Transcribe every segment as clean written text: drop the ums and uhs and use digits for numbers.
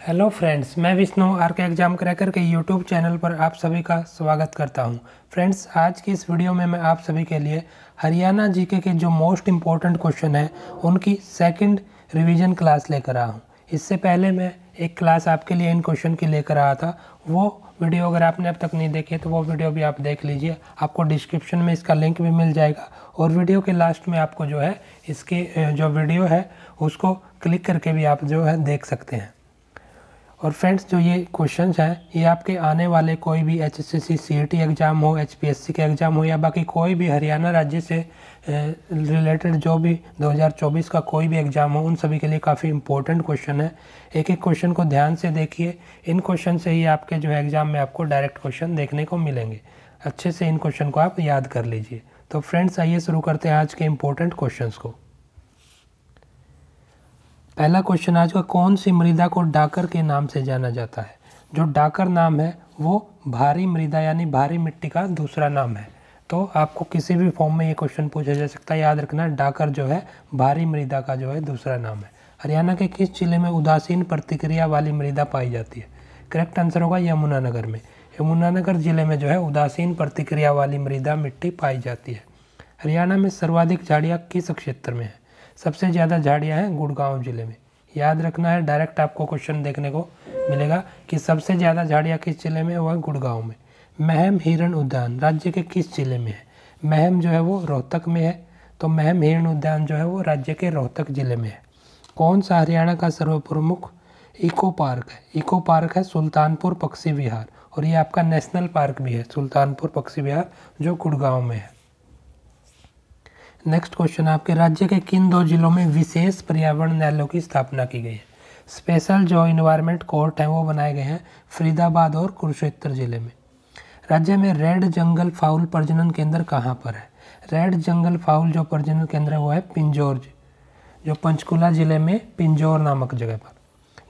Hello friends, मैं Vishnu R K exam cracker के YouTube channel पर आप सभी का स्वागत करता हूं। फ्रेंड्स, आज की इस वीडियो में मैं आप सभी के लिए हरियाणा जीके के जो मोस्ट इम्पोर्टेंट क्वेश्चन है उनकी सेकंड रिवीजन क्लास लेकर आया हूं। इससे पहले मैं एक क्लास आपके लिए इन क्वेश्चन की लेकर आया था। वो वीडियो अगर आपने अब तक नहीं देखी तो वो वीडियो भी आप देख लीजिए, आपको डिस्क्रिप्शन में इसका लिंक भी मिल जाएगा। और वीडियो के लास्ट में आपको जो है इसकी जो वीडियो है उसको क्लिक करके भी आप जो है देख सकते हैं। और फ्रेंड्स, जो ये क्वेश्चंस हैं ये आपके आने वाले कोई भी एचएससीसी सीईटी एग्ज़ाम हो, एचपीएससी के एग्ज़ाम हो या बाकी कोई भी हरियाणा राज्य से रिलेटेड जो भी 2024 का कोई भी एग्ज़ाम हो, उन सभी के लिए काफ़ी इंपॉर्टेंट क्वेश्चन है। एक एक क्वेश्चन को ध्यान से देखिए, इन क्वेश्चन से ही आपके जो है एग्ज़ाम में आपको डायरेक्ट क्वेश्चन देखने को मिलेंगे। अच्छे से इन क्वेश्चन को आप याद कर लीजिए। तो फ्रेंड्स, आइए शुरू करते हैं आज के इम्पोर्टेंट क्वेश्चन को। पहला क्वेश्चन आज का, कौन सी मृदा को डाकर के नाम से जाना जाता है? जो डाकर नाम है वो भारी मृदा यानी भारी मिट्टी का दूसरा नाम है। तो आपको किसी भी फॉर्म में ये क्वेश्चन पूछा जा सकता है, याद रखना डाकर जो है भारी मृदा का जो है दूसरा नाम है। हरियाणा के किस जिले में उदासीन प्रतिक्रिया वाली मृदा पाई जाती है? करेक्ट आंसर होगा यमुनानगर में। यमुनानगर जिले में जो है उदासीन प्रतिक्रिया वाली मृदा मिट्टी पाई जाती है। हरियाणा में सर्वाधिक झाड़ियाँ किस क्षेत्र में है? सबसे ज़्यादा झाड़ियाँ हैं गुड़गांव जिले में। याद रखना है, डायरेक्ट आपको क्वेश्चन देखने को मिलेगा कि सबसे ज़्यादा झाड़ियाँ किस जिले में है, वह गुड़गांव में। महम हिरण उद्यान राज्य के किस जिले में है? महम जो है वो रोहतक में है, तो महम हिरण उद्यान जो है वो राज्य के रोहतक जिले में है। कौन सा हरियाणा का सर्वप्रमुख इको पार्क है? इको पार्क है सुल्तानपुर पक्षी विहार, और ये आपका नेशनल पार्क भी है सुल्तानपुर पक्षी विहार जो गुड़गांव में है। नेक्स्ट क्वेश्चन, आपके राज्य के किन दो जिलों में विशेष पर्यावरण न्यायालयों की स्थापना की गई है? स्पेशल जो इन्वायरमेंट कोर्ट हैं वो बनाए गए हैं फरीदाबाद और कुरुक्षेत्र जिले में। राज्य में रेड जंगल फाउल प्रजनन केंद्र कहाँ पर है? रेड जंगल फाउल जो प्रजनन केंद्र है वो है पिंजौर, जो पंचकुला जिले में पिंजौर नामक जगह पर।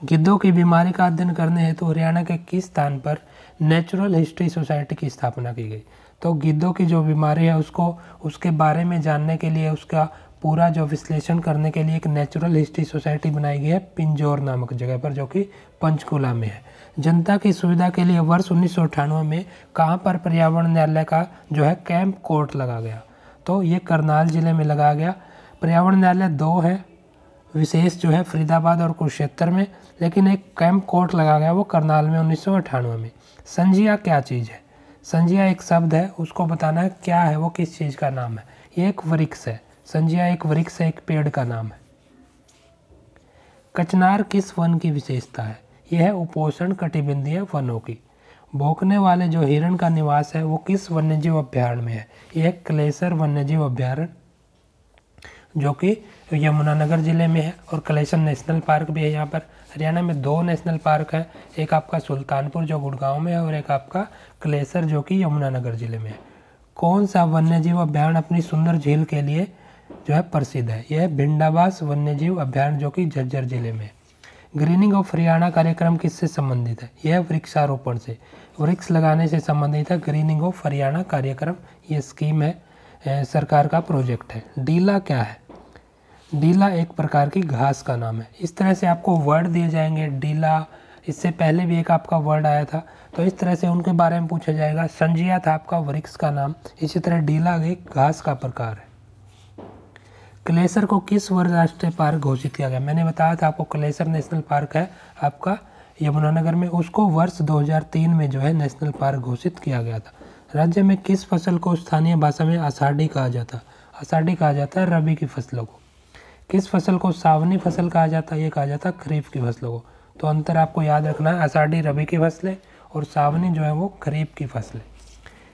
गिद्धों की बीमारी का अध्ययन करने हेतु हरियाणा के किस स्थान पर नेचुरल हिस्ट्री सोसाइटी की स्थापना की गई? तो गिद्धों की जो बीमारी है उसके बारे में जानने के लिए, उसका पूरा जो विश्लेषण करने के लिए एक नेचुरल हिस्ट्री सोसाइटी बनाई गई है पिंजौर नामक जगह पर, जो कि पंचकुला में है। जनता की सुविधा के लिए वर्ष 1998 में कहाँ पर पर्यावरण न्यायालय का जो है कैंप कोर्ट लगा गया? तो ये करनाल जिले में लगाया गया। पर्यावरण न्यायालय दो है विशेष, जो है फरीदाबाद और कुरुक्षेत्र में, लेकिन एक कैंप कोर्ट लगा गया वो करनाल में 1998 में। संजिया क्या चीज़ है? संजिया एक शब्द है, उसको बताना है क्या है, वो किस चीज़ का नाम है। ये एक वृक्ष है। संजिया एक वृक्ष है, एक पेड़ का नाम है। कचनार किस वन की विशेषता है? यह है उपोष्ण कटिबंधीय वनों की। भौंकने वाले जो हिरण का निवास है वो किस वन्यजीव अभ्यारण्य में है? यह क्लेसर वन्यजीव अभ्यारण्य जो कि यमुनानगर जिले में है, और क्लेसर नेशनल पार्क भी है यहाँ पर। हरियाणा में दो नेशनल पार्क है, एक आपका सुल्तानपुर जो गुड़गांव में है और एक आपका क्लेसर जो कि यमुनानगर जिले में है। कौन सा वन्यजीव अभ्यारण्य अपनी सुंदर झील के लिए जो है प्रसिद्ध है? यह भिंडाबास वन्यजीव अभ्यारण्य जो कि झज्जर जिले में है। ग्रीनिंग ऑफ हरियाणा कार्यक्रम किससे संबंधित है? यह वृक्षारोपण से, वृक्ष लगाने से संबंधित है ग्रीनिंग ऑफ हरियाणा कार्यक्रम। ये स्कीम है, सरकार का प्रोजेक्ट है। डीला क्या है? डीला एक प्रकार की घास का नाम है। इस तरह से आपको वर्ड दिए जाएंगे। डीला, इससे पहले भी एक आपका वर्ड आया था, तो इस तरह से उनके बारे में पूछा जाएगा। संजिया था आपका वृक्ष का नाम, इसी तरह डीला एक घास का प्रकार है। क्लेसर को किस वर्ष राष्ट्रीय पार्क घोषित किया गया? मैंने बताया था आपको, क्लेसर नेशनल पार्क है आपका यमुनानगर में, उसको वर्ष 2003 में जो है नेशनल पार्क घोषित किया गया था। राज्य में किस फसल को स्थानीय भाषा में आषाढ़ी कहा जाता है? आषाढ़ी कहा जाता है रबी की फसलों को। किस फसल को सावनी फसल कहा जाता है? ये कहा जाता है खरीफ की फसलों को। तो अंतर आपको याद रखना है, आषाढ़ी रबी की फसलें और सावनी जो है वो खरीफ की फसलें।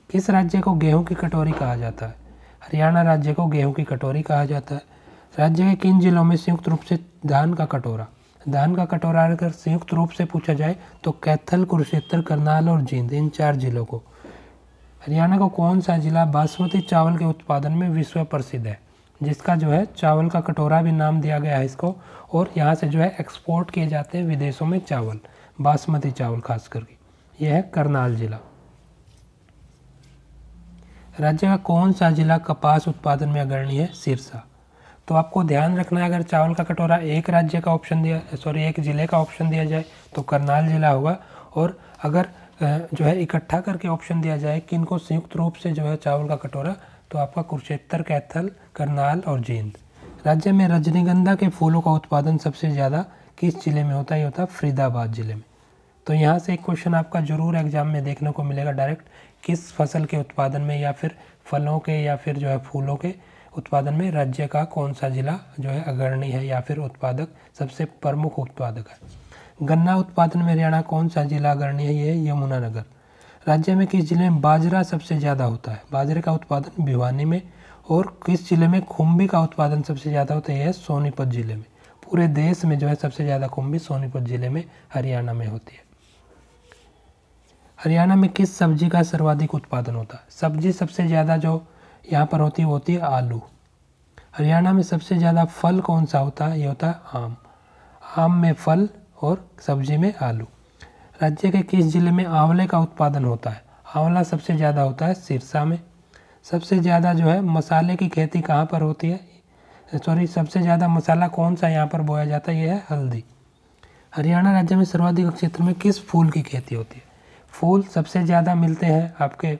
किस राज्य को गेहूं की कटोरी कहा जाता है? हरियाणा राज्य को गेहूं की कटोरी कहा जाता है। राज्य के किन जिलों में संयुक्त रूप से धान का कटोरा? धान का कटोरा अगर संयुक्त रूप से पूछा जाए तो कैथल, कुरुक्षेत्र, करनाल और जींद, इन 4 जिलों को। हरियाणा को कौन सा जिला बासमती चावल के उत्पादन में विश्व प्रसिद्ध है? जिसका जो है चावल का कटोरा भी नाम दिया गया है इसको, और यहाँ से जो है एक्सपोर्ट किए जाते हैं विदेशों में चावल, बासमती चावल खास करके। यह है करनाल जिला। राज्य का कौन सा जिला कपास उत्पादन में अग्रणी है? सिरसा। तो आपको ध्यान रखना है, अगर चावल का कटोरा एक राज्य का ऑप्शन एक ज़िले का ऑप्शन दिया जाए तो करनाल जिला होगा, और अगर जो है इकट्ठा करके ऑप्शन दिया जाए कि इनको संयुक्त रूप से जो है चावल का कटोरा, तो आपका कुरुक्षेत्र, कैथल, करनाल और जींद। राज्य में रजनीगंधा के फूलों का उत्पादन सबसे ज़्यादा किस जिले में होता है? ये होता है फरीदाबाद जिले में। तो यहाँ से एक क्वेश्चन आपका जरूर एग्जाम में देखने को मिलेगा डायरेक्ट, किस फसल के उत्पादन में या फिर फलों के या फिर जो है फूलों के उत्पादन में राज्य का कौन सा जिला जो है अग्रणी है या फिर उत्पादक सबसे प्रमुख उत्पादक है। गन्ना उत्पादन में हरियाणा कौन सा जिला अग्रणी है? ये यमुनानगर। राज्य में किस जिले में बाजरा सबसे ज़्यादा होता है? बाजरे का उत्पादन भिवानी में। और किस जिले में खुम्बी का उत्पादन सबसे ज़्यादा होता है? यह सोनीपत जिले में। पूरे देश में जो है सबसे ज़्यादा खुम्बी सोनीपत जिले में हरियाणा में होती है। हरियाणा में किस सब्जी का सर्वाधिक उत्पादन होता है? सब्जी सबसे ज़्यादा जो यहाँ पर होती है आलू। हरियाणा में सबसे ज़्यादा फल कौन सा होता है? ये होता है आम। आम में फल और सब्जी में आलू। राज्य के किस जिले में आंवले का उत्पादन होता है? आंवला सबसे ज़्यादा होता है सिरसा में। सबसे ज़्यादा जो है मसाले की खेती कहाँ पर होती है? सबसे ज़्यादा मसाला कौन सा यहाँ पर बोया जाता है? यह है हल्दी। हरियाणा राज्य में सर्वाधिक क्षेत्र में किस फूल की खेती होती है? फूल सबसे ज़्यादा मिलते हैं आपके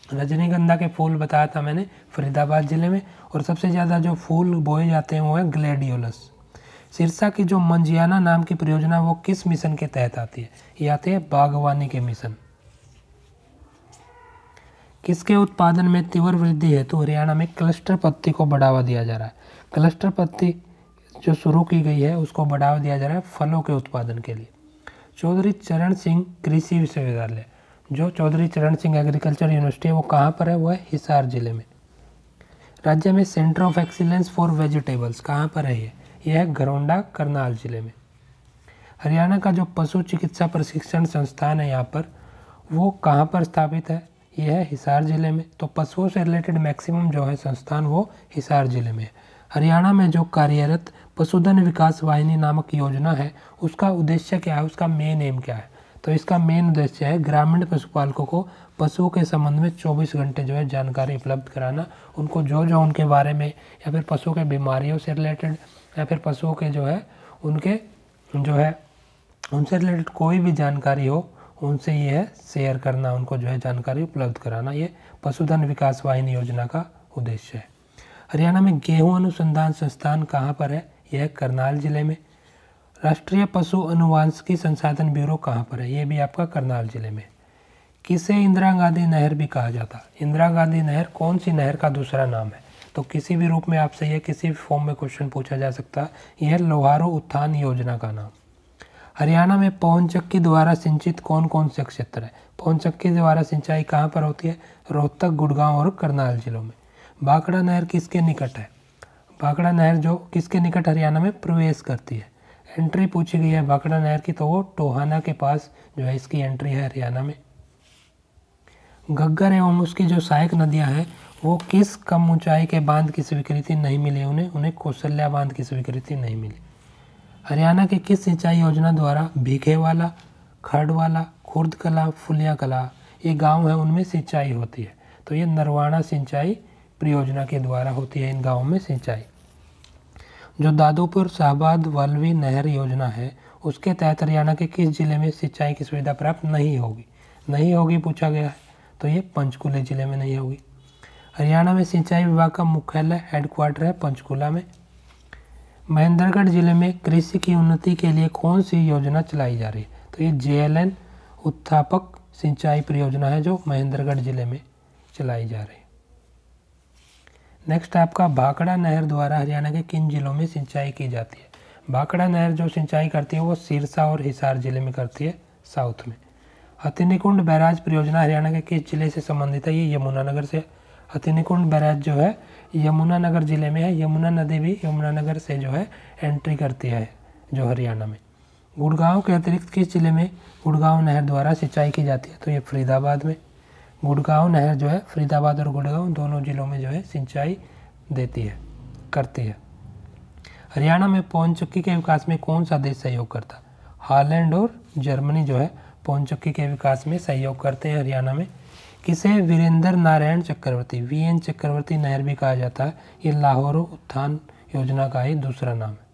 रजनीगंधा के फूल बताया था मैंने फरीदाबाद जिले में, और सबसे ज़्यादा जो फूल बोए जाते हैं वो है ग्लैडियोलस। सिरसा की जो मंजियाना नाम की परियोजना वो किस मिशन के तहत आती है? ये आती है बागवानी के मिशन। किसके उत्पादन में तीव्र वृद्धि हेतु हरियाणा में क्लस्टर पत्ती को बढ़ावा दिया जा रहा है? क्लस्टर पत्ती जो शुरू की गई है उसको बढ़ावा दिया जा रहा है फलों के उत्पादन के लिए। चौधरी चरण सिंह कृषि विश्वविद्यालय, जो चौधरी चरण सिंह एग्रीकल्चर यूनिवर्सिटी है वो कहाँ पर है? वो है हिसार जिले में। राज्य में centre of excellence for vegetables कहाँ पर है? यह है घरौंडा, करनाल जिले में। हरियाणा का जो पशु चिकित्सा प्रशिक्षण संस्थान है यहाँ पर, वो कहाँ पर स्थापित है? यह है हिसार जिले में। तो पशुओं से रिलेटेड मैक्सिमम जो है संस्थान वो हिसार जिले में है। हरियाणा में जो कार्यरत पशुधन विकास वाहिनी नामक योजना है उसका उद्देश्य क्या है? उसका मेन एम क्या है? तो इसका मेन उद्देश्य है ग्रामीण पशुपालकों को पशुओं के संबंध में 24 घंटे जो है जानकारी उपलब्ध कराना, उनको जो उनके बारे में या फिर पशुओं के बीमारियों से रिलेटेड या फिर पशुओं के जो है उनके जो है उनसे रिलेटेड कोई भी जानकारी हो उनसे ये है शेयर करना, उनको जो है जानकारी उपलब्ध कराना। ये पशुधन विकास वाहिनी योजना का उद्देश्य है। हरियाणा में गेहूं अनुसंधान संस्थान कहाँ पर है? यह है करनाल जिले में। राष्ट्रीय पशु अनुवांशिकी संसाधन ब्यूरो कहाँ पर है? ये भी आपका करनाल जिले में। किसे इंदिरा गांधी नहर भी कहा जाता है? इंदिरा गांधी नहर कौन सी नहर का दूसरा नाम है? तो किसी भी रूप में आपसे यह किसी भी फॉर्म में क्वेश्चन पूछा जा सकता है। यह लोहारू उत्थान योजना का नाम। हरियाणा में पवन चक्की द्वारा सिंचित कौन कौन से क्षेत्र है? पवन चक्की द्वारा सिंचाई कहाँ पर होती है? रोहतक, गुड़गांव और करनाल जिलों में। भाखड़ा नहर किसके निकट है? भाखड़ा नहर जो किसके निकट हरियाणा में प्रवेश करती है? एंट्री पूछी गई है भाखड़ा नहर की, तो वो टोहाना के पास जो है इसकी एंट्री है हरियाणा में। घग्गर एवं उसकी जो सहायक नदियां हैं वो किस कम ऊंचाई के बांध की स्वीकृति नहीं मिली? उन्हें कौशल्या बांध की स्वीकृति नहीं मिली। हरियाणा की किस सिंचाई योजना द्वारा भीखेवाला, खड़वाला, खुर्द कला, फुलिया कला ये गांव है उनमें सिंचाई होती है? तो ये नरवाणा सिंचाई परियोजना के द्वारा होती है इन गाँवों में सिंचाई। जो दादूपुर शाहबाद वल्लभी नहर योजना है उसके तहत हरियाणा के किस जिले में सिंचाई की सुविधा प्राप्त नहीं होगी पूछा गया है, तो ये पंचकुला जिले में नहीं होगी। हरियाणा में सिंचाई विभाग का मुख्यालय हेडक्वार्टर है पंचकुला में। महेंद्रगढ़ जिले में कृषि की उन्नति के लिए कौन सी योजना चलाई जा रही है? तो ये JLN उत्थापक सिंचाई परियोजना है जो महेंद्रगढ़ जिले में चलाई जा रही है। नेक्स्ट आपका भाखड़ा नहर द्वारा हरियाणा के किन जिलों में सिंचाई की जाती है? भाखड़ा नहर जो सिंचाई करती है वो सिरसा और हिसार जिले में करती है साउथ में। हथिनीकुंड बैराज परियोजना हरियाणा के किस जिले से संबंधित है? ये यमुनानगर से। हथिनीकुंड बैराज जो है यमुनानगर जिले में है। यमुना नदी भी यमुनानगर से जो है एंट्री करती है जो हरियाणा में। गुड़गांव के अतिरिक्त किस जिले में गुड़गांव नहर द्वारा सिंचाई की जाती है? तो ये फरीदाबाद में। गुड़गांव नहर जो है फरीदाबाद और गुड़गांव दोनों जिलों में जो है सिंचाई करती है। हरियाणा में पवन चक्की के विकास में कौन सा देश सहयोग करता है? हॉलैंड और जर्मनी जो है पवन चक्की के विकास में सहयोग करते हैं हरियाणा में। किसे वीरेंद्र नारायण चक्रवर्ती VN चक्रवर्ती नहर भी कहा जाता है? ये लाहौर उत्थान योजना का ही दूसरा नाम है।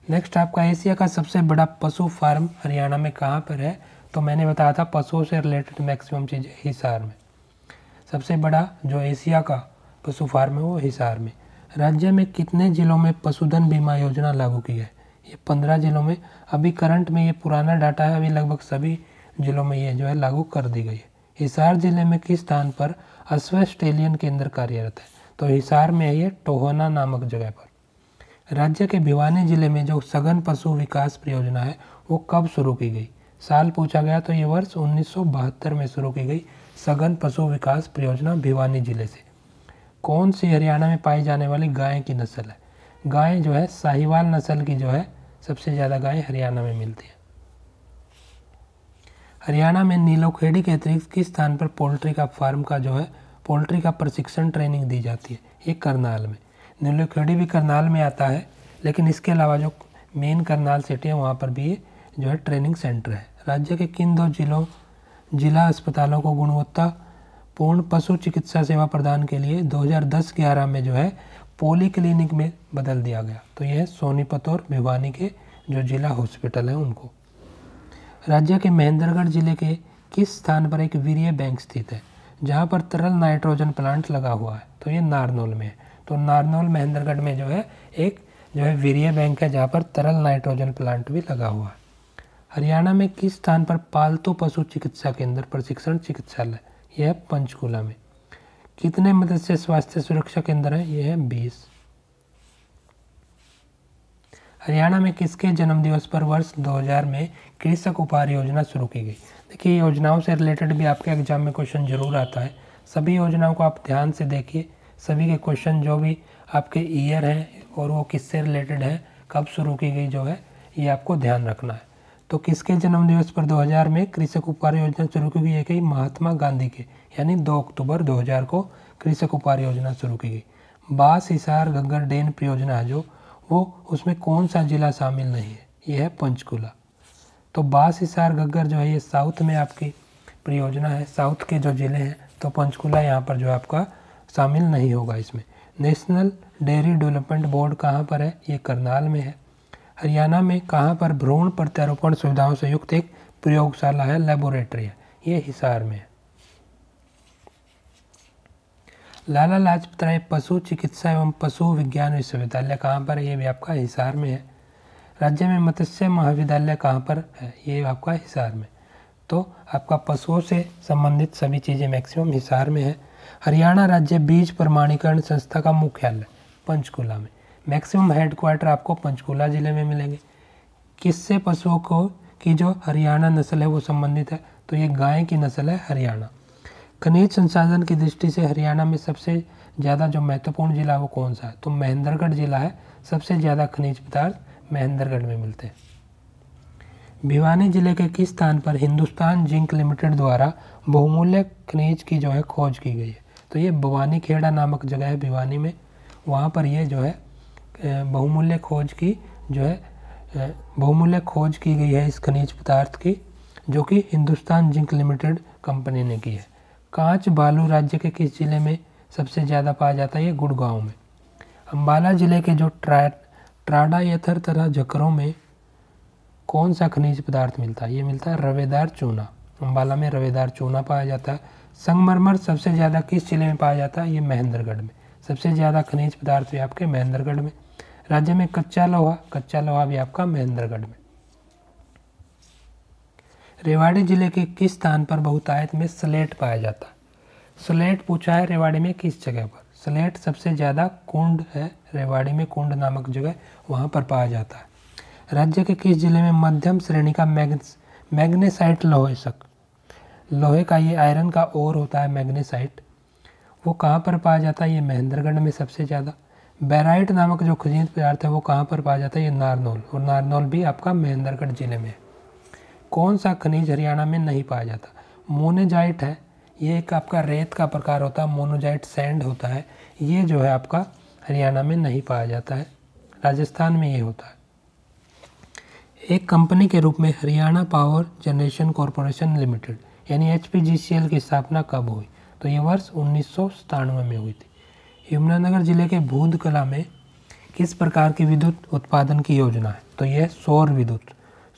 नेक्स्ट आपका एशिया का सबसे बड़ा पशु फार्म हरियाणा में कहाँ पर है? तो मैंने बताया था पशुओं से रिलेटेड मैक्सिमम चीज़ें हिसार में। सबसे बड़ा जो एशिया का पशु फार्म है वो हिसार में। राज्य में कितने जिलों में पशुधन बीमा योजना लागू की है? ये 15 जिलों में। अभी करंट में ये पुराना डाटा है, अभी लगभग सभी जिलों में ये जो है लागू कर दी गई है। हिसार जिले में किस स्थान पर अश्व स्टेलियन केंद्र कार्यरत है? तो हिसार में है ये टोहना नामक जगह पर। राज्य के भिवानी जिले में जो सघन पशु विकास परियोजना है वो कब शुरू की गई? साल पूछा गया तो ये वर्ष 1972 में शुरू की गई सघन पशु विकास परियोजना भिवानी जिले से। कौन सी हरियाणा में पाई जाने वाली गाय की नस्ल है? गाय जो है साहिवाल नस्ल की जो है सबसे ज़्यादा गाय हरियाणा में मिलती है। हरियाणा में नीलोखेड़ी के अतिरिक्त किस स्थान पर पोल्ट्री का फार्म का जो है पोल्ट्री का प्रशिक्षण ट्रेनिंग दी जाती है? ये करनाल में। नीलोखेड़ी भी करनाल में आता है, लेकिन इसके अलावा जो मेन करनाल सिटी है वहाँ पर भी ये जो है ट्रेनिंग सेंटर है। राज्य के किन 2 जिला अस्पतालों को गुणवत्तापूर्ण पशु चिकित्सा सेवा प्रदान के लिए 2010-11 में जो है पोली क्लिनिक में बदल दिया गया? तो यह है सोनीपत और भिवानी के जो जिला हॉस्पिटल हैं उनको। राज्य के महेंद्रगढ़ जिले के किस स्थान पर एक वीर्य बैंक स्थित है जहां पर तरल नाइट्रोजन प्लांट लगा हुआ है? तो ये नारनौल में है। तो नारनौल महेंद्रगढ़ में जो है एक जो है वीर्य बैंक है जहां पर तरल नाइट्रोजन प्लांट भी लगा हुआ है। हरियाणा में किस स्थान पर पालतू पशु चिकित्सा केंद्र प्रशिक्षण चिकित्सालय? यह है पंचकूला में। कितने मत्स्य स्वास्थ्य सुरक्षा केंद्र हैं? ये है 20। हरियाणा में किसके जन्मदिवस पर वर्ष 2000 में कृषक उपहार योजना शुरू की गई? देखिए योजनाओं से रिलेटेड भी आपके एग्जाम में क्वेश्चन जरूर आता है। सभी योजनाओं को आप ध्यान से देखिए, सभी के क्वेश्चन जो भी आपके ईयर हैं और वो किससे रिलेटेड है, कब शुरू की गई जो है, ये आपको ध्यान रखना है। तो किसके जन्मदिवस पर 2000 में कृषक उपहार योजना शुरू की गई? गई महात्मा गांधी के, यानी 2 अक्टूबर 2000 को कृषक उपहार योजना शुरू की गई। बास हिसार घग्गर डेन परियोजना जो वो उसमें कौन सा जिला शामिल नहीं है? ये है पंचकूला। तो बास हिसार घग्गर जो है ये साउथ में आपकी परियोजना है, साउथ के जो ज़िले हैं, तो पंचकूला यहाँ पर जो आपका शामिल नहीं होगा इसमें। नेशनल डेयरी डेवलपमेंट बोर्ड कहाँ पर है? ये करनाल में है। हरियाणा में कहाँ पर भ्रूण प्रत्यारोपण सुविधाओं से युक्त एक प्रयोगशाला है, लेबोरेटरी है? ये हिसार में है। लाला लाजपत राय पशु चिकित्सा एवं पशु विज्ञान विश्वविद्यालय कहाँ पर है? ये भी आपका हिसार में है। राज्य में मत्स्य महाविद्यालय कहाँ पर है? ये आपका हिसार में। तो आपका पशुओं से संबंधित सभी चीज़ें मैक्सिमम हिसार में है। हरियाणा राज्य बीज प्रमाणीकरण संस्था का मुख्यालय पंचकूला में। मैक्सिमम हेडक्वार्टर आपको पंचकूला जिले में मिलेंगे। किससे पशुओं को की जो हरियाणा नस्ल है वो संबंधित है? तो ये गाय की नस्ल है हरियाणा। खनिज संसाधन की दृष्टि से हरियाणा में सबसे ज़्यादा जो महत्वपूर्ण जिला है वो कौन सा है? तो महेंद्रगढ़ जिला है। सबसे ज़्यादा खनिज पदार्थ महेंद्रगढ़ में मिलते हैं। भिवानी जिले के किस स्थान पर हिंदुस्तान जिंक लिमिटेड द्वारा बहुमूल्य खनिज की जो है खोज की गई है? तो ये भवानी खेड़ा नामक जगह है भिवानी में, वहाँ पर ये जो है बहुमूल्य खोज की गई है इस खनिज पदार्थ की, जो कि हिंदुस्तान जिंक लिमिटेड कंपनी ने की है। कांच बालू राज्य के किस जिले में सबसे ज़्यादा पाया जाता है? ये गुड़गांव में। अम्बाला जिले के जो ट्राडा यथर तरह झकरों में कौन सा खनिज पदार्थ मिलता है? ये मिलता है रवेदार चूना। अम्बाला में रवेदार चूना पाया जाता है। संगमरमर सबसे ज़्यादा किस जिले में पाया जाता है? ये महेंद्रगढ़ में। सबसे ज़्यादा खनिज पदार्थ भी आपके महेंद्रगढ़ में। राज्य में कच्चा लोहा भी आपका महेंद्रगढ़ में। रेवाड़ी जिले के किस स्थान पर बहुतायत में स्लेट पाया जाता है? स्लेट पूछा है रेवाड़ी में किस जगह पर? स्लेट सबसे ज़्यादा कुंड है, रेवाड़ी में कुंड नामक जगह, वहाँ पर पाया जाता है। राज्य के किस जिले में मध्यम श्रेणी का मैग्नेसाइट लोहे का ये आयरन का ओर होता है मैग्नेसाइट, वो कहाँ पर पाया जाता है? ये महेंद्रगढ़ में सबसे ज़्यादा। बेराइट नामक जो खनिज पदार्थ है वो कहाँ पर पाया जाता है? ये नारनौल, और नारनौल भी आपका महेंद्रगढ़ जिले में है। कौन सा खनिज हरियाणा में नहीं पाया जाता? मोनेजाइट है, ये एक आपका रेत का प्रकार होता है, मोनोजाइट सैंड होता है, ये जो है आपका हरियाणा में नहीं पाया जाता है, राजस्थान में ये होता है। एक कंपनी के रूप में Haryana power generation corporation limited यानी HPGCL की स्थापना कब हुई? तो ये वर्ष 1997 में हुई थी। यमुनानगर जिले के बूंद कला में किस प्रकार की विद्युत उत्पादन की योजना है? तो यह सौर विद्युत,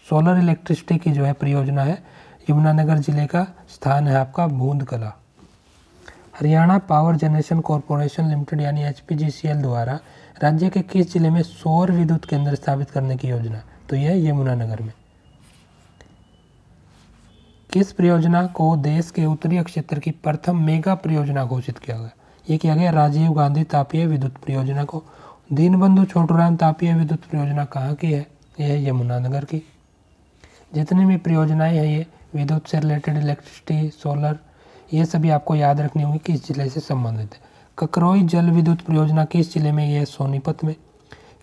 सोलर इलेक्ट्रिसिटी की जो है परियोजना है। यमुनानगर जिले का स्थान है आपका बूंद कला। Haryana power generation corporation limited यानी HPGCL द्वारा राज्य के किस जिले में सौर विद्युत केंद्र स्थापित करने की योजना? तो यह यमुनानगर में। किस परियोजना को देश के उत्तरीय क्षेत्र की प्रथम मेगा परियोजना घोषित किया गया? ये किया गया राजीव गांधी तापीय विद्युत परियोजना को। दीनबंधु छोटूराम तापीय विद्युत परियोजना कहाँ की है? यह है यमुनानगर की। जितनी भी परियोजनाएं हैं ये विद्युत से रिलेटेड, इलेक्ट्रिसिटी, सोलर, ये सभी आपको याद रखनी होगी किस जिले से संबंधित है। ककरोई जल विद्युत परियोजना किस जिले में? यह सोनीपत में।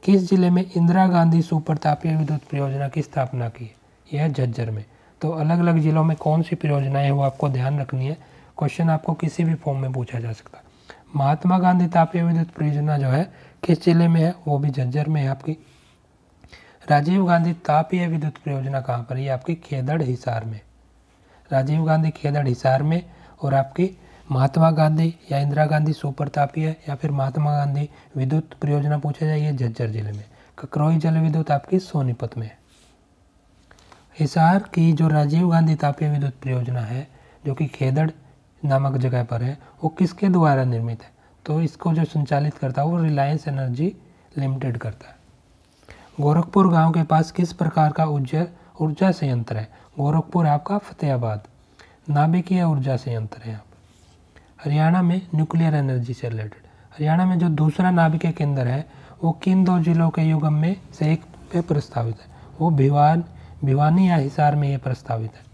किस जिले में इंदिरा गांधी सुपर तापीय विद्युत परियोजना की स्थापना की? यह झज्जर में। तो अलग अलग जिलों में कौन सी परियोजनाएं हैं वो आपको ध्यान रखनी है। क्वेश्चन आपको किसी भी फॉर्म में पूछा जा सकता है। महात्मा गांधी तापीय विद्युत परियोजना जो है किस जिले में है? वो भी झज्जर में है आपकी। राजीव गांधी तापीय विद्युत परियोजना कहाँ पर? ये आपकी खेदड़ हिसार में। राजीव गांधी खेदड़ हिसार में। और आपकी महात्मा गांधी या इंदिरा गांधी सुपर तापीय या फिर महात्मा गांधी विद्युत परियोजना पूछा जाए, ये झज्जर जिले में। ककरोई जल विद्युत आपकी सोनीपत में है। हिसार की जो राजीव गांधी तापीय विद्युत परियोजना है जो कि खेदड़ नामक जगह पर है, वो किसके द्वारा निर्मित है? तो इसको जो संचालित करता है वो रिलायंस एनर्जी लिमिटेड करता है। गोरखपुर गांव के पास किस प्रकार का ऊर्जा संयंत्र है? गोरखपुर आपका फतेहाबाद। नाभिकीय ऊर्जा संयंत्र है यहाँ पर। हरियाणा में न्यूक्लियर एनर्जी से रिलेटेड, हरियाणा में जो दूसरा नाभिकीय केंद्र है वो किन दो जिलों के युगम में से एक पे प्रस्तावित है? वो भिवानी या हिसार में ये प्रस्तावित है।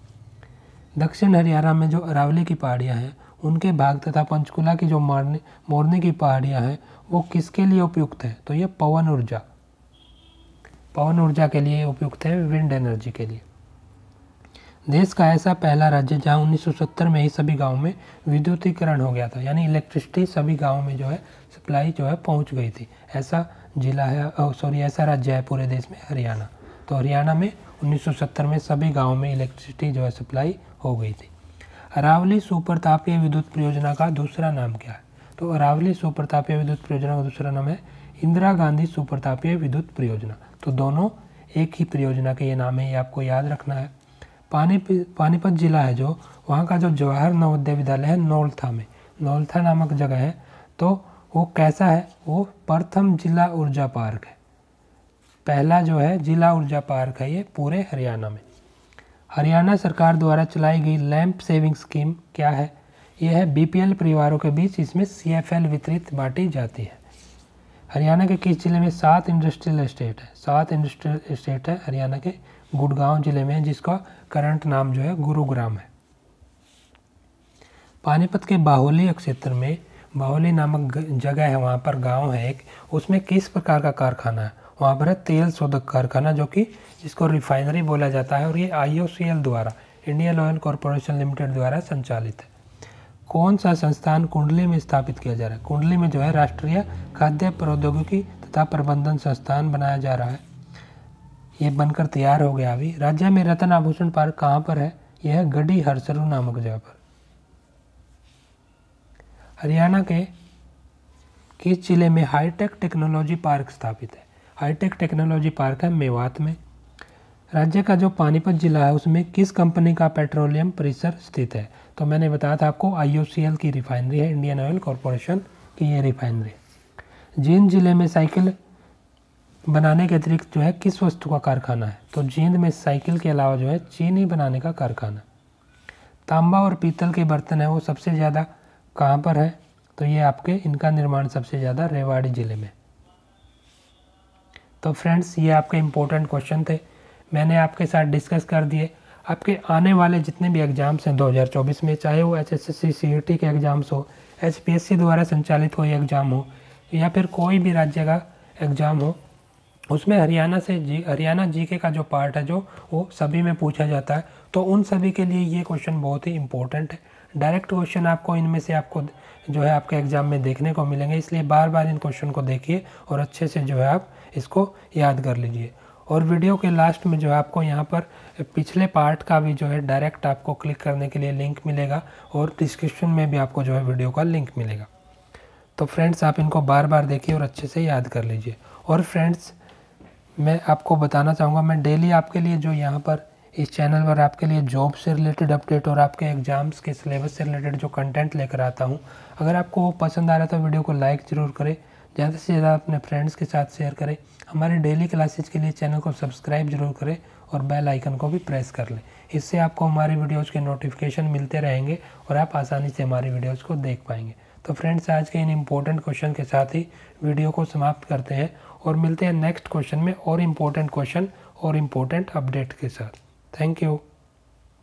दक्षिण हरियाणा में जो अरावली की पहाड़ियाँ हैं उनके भाग तथा पंचकुला की जो मोरनी की पहाड़ियाँ हैं वो किसके लिए उपयुक्त है? तो ये पवन ऊर्जा के लिए उपयुक्त है, विंड एनर्जी के लिए। देश का ऐसा पहला राज्य जहां 1970 में ही सभी गांवों में विद्युतीकरण हो गया था, यानी इलेक्ट्रिसिटी सभी गांवों में जो है सप्लाई जो है पहुंच गई थी, ऐसा जिला है ऐसा राज्य है पूरे देश में हरियाणा। तो हरियाणा में 1970 में सभी गाँवों में इलेक्ट्रिसिटी जो है सप्लाई हो गई थी। अरावली सुपर तापीय विद्युत परियोजना का दूसरा नाम क्या है? तो अरावली सुपर तापीय विद्युत परियोजना का दूसरा नाम है इंदिरा गांधी सुपर तापीय विद्युत परियोजना। तो दोनों एक ही परियोजना के ये नाम है, ये आपको याद रखना है। पानीपत जिला है जो, वहाँ का जो जवाहर नवोदय विद्यालय है नौलथा में, नौलथा नामक जगह है, तो वो कैसा है? वो प्रथम जिला ऊर्जा पार्क है। पहला जो है जिला ऊर्जा पार्क है ये पूरे हरियाणा में। हरियाणा सरकार द्वारा चलाई गई लैंप सेविंग स्कीम क्या है? यह है BPL परिवारों के बीच इसमें CFL वितरित बांटी जाती है। हरियाणा के किस जिले में 7 इंडस्ट्रियल एस्टेट है? 7 इंडस्ट्रियल एस्टेट है हरियाणा के गुड़गांव जिले में, जिसका करंट नाम जो है गुरुग्राम है। पानीपत के बाहोली क्षेत्र में, बाहोली नामक जगह है, वहाँ पर गांव है एक, उसमें किस प्रकार का कारखाना है? वहाँ पर है तेल शोधक कारखाना, जो कि जिसको रिफाइनरी बोला जाता है, और ये IOCL द्वारा, इंडियन ऑयल कॉरपोरेशन लिमिटेड द्वारा संचालित है। कौन सा संस्थान कुंडली में स्थापित किया जा रहा है? कुंडली में जो है राष्ट्रीय खाद्य प्रौद्योगिकी तथा प्रबंधन संस्थान बनाया जा रहा है, ये बनकर तैयार हो गया अभी। राज्य में रतन आभूषण पार्क कहाँ पर है? यह है गढ़ी हरसरू नामक जगह पर। हरियाणा के किस जिले में हाईटेक टेक्नोलॉजी पार्क स्थापित है? हाईटेक टेक्नोलॉजी पार्क है मेवात में। राज्य का जो पानीपत जिला है उसमें किस कंपनी का पेट्रोलियम परिसर स्थित है? तो मैंने बताया था आपको IOCL की रिफाइनरी है, इंडियन ऑयल कॉरपोरेशन की ये रिफाइनरी है। जींद जिले में साइकिल बनाने के अतिरिक्त जो है किस वस्तु का कारखाना है? तो जींद में साइकिल के अलावा जो है चीनी बनाने का कारखाना। तांबा और पीतल के बर्तन है वो सबसे ज़्यादा कहाँ पर है? तो ये आपके इनका निर्माण सबसे ज़्यादा रेवाड़ी जिले में। तो फ्रेंड्स ये आपके इम्पोर्टेंट क्वेश्चन थे, मैंने आपके साथ डिस्कस कर दिए। आपके आने वाले जितने भी एग्ज़ाम्स हैं 2024 में, चाहे वो HSSC CET के एग्ज़ाम्स हो, HPSC द्वारा संचालित कोई एग्ज़ाम हो, या फिर कोई भी राज्य का एग्ज़ाम हो, उसमें हरियाणा GK का जो पार्ट है जो वो सभी में पूछा जाता है। तो उन सभी के लिए ये क्वेश्चन बहुत ही इंपॉर्टेंट है। डायरेक्ट क्वेश्चन आपको इनमें से आपको जो है आपके एग्ज़ाम में देखने को मिलेंगे, इसलिए बार बार इन क्वेश्चन को देखिए और अच्छे से जो है आप इसको याद कर लीजिए। और वीडियो के लास्ट में जो है आपको यहाँ पर पिछले पार्ट का भी जो है डायरेक्ट आपको क्लिक करने के लिए लिंक मिलेगा, और डिस्क्रिप्शन में भी आपको जो है वीडियो का लिंक मिलेगा। तो फ्रेंड्स आप इनको बार बार देखिए और अच्छे से याद कर लीजिए। और फ्रेंड्स मैं आपको बताना चाहूँगा, मैं डेली आपके लिए जो यहाँ पर इस चैनल पर आपके लिए जॉब से रिलेटेड अपडेट और आपके एग्जाम्स के सिलेबस से रिलेटेड जो कंटेंट लेकर आता हूँ, अगर आपको वो पसंद आ रहा है तो वीडियो को लाइक ज़रूर करें, ज़्यादा से ज़्यादा अपने फ्रेंड्स के साथ शेयर करें। हमारे डेली क्लासेज के लिए चैनल को सब्सक्राइब जरूर करें और बेल आइकन को भी प्रेस कर लें। इससे आपको हमारी वीडियोज़ के नोटिफिकेशन मिलते रहेंगे और आप आसानी से हमारी वीडियोज़ को देख पाएंगे। तो फ्रेंड्स आज के इन इम्पोर्टेंट क्वेश्चन के साथ ही वीडियो को समाप्त करते हैं और मिलते हैं नेक्स्ट क्वेश्चन में और इम्पोर्टेंट क्वेश्चन और इम्पोर्टेंट अपडेट के साथ। Thank you.